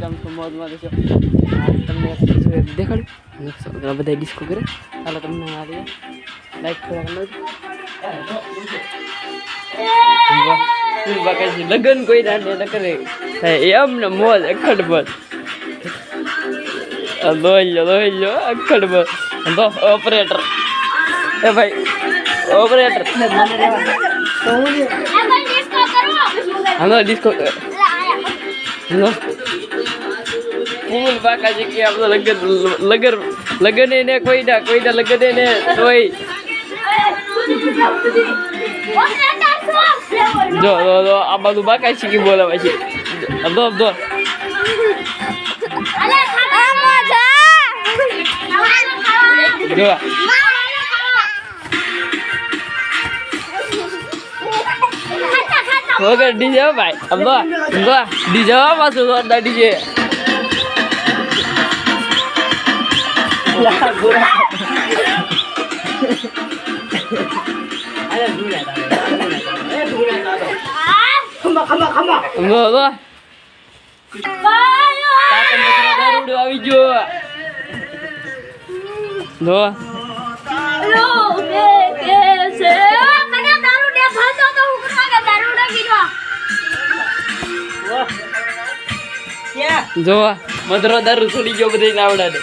કેમ છો મોજમાં રહેશો તમને દેખાડું બધા ડિસ્કો કરે ચાલો તમને આ લાઈક થોડા લગન કોઈ ના કરે એમ ને મોજ અખડ મોજ લોહી લો અખડ મોજ ઓપરેટર એ ભાઈ ઓપરેટર હલો ડિસ્કો હલો ફૂલ બાકા છે કે આપણો લગન ને કોઈના લગન ને કોઈ જો આ બધું બાકા છે કે બોલાવે છે દો જો વગર ડીજે ભાઈ અબ્બા ડીજે પાછું જોરદાર ડીજે આવી ગયો જો મધરો દારૂ છોડી ગયો બધાને આવડાને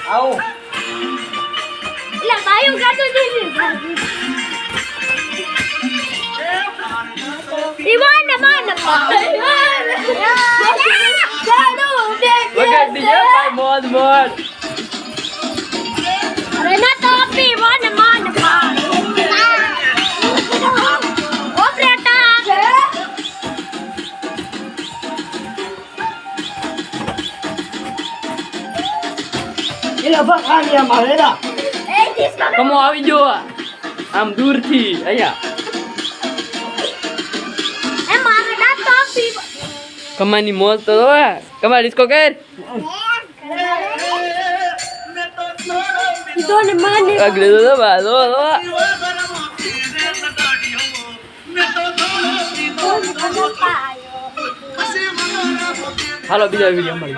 આવો એટલે બાયું ગાતો દીધી ઈવાન માન વગર દીજે ભાઈ મોજ અરે ના તો આપી ઈવાન માન કમો આવી જો આમ દૂર થી અહીંયા કમાની મોજ તો કમા ડિસ્કો કર હાલો બીજા વિડીયો મળી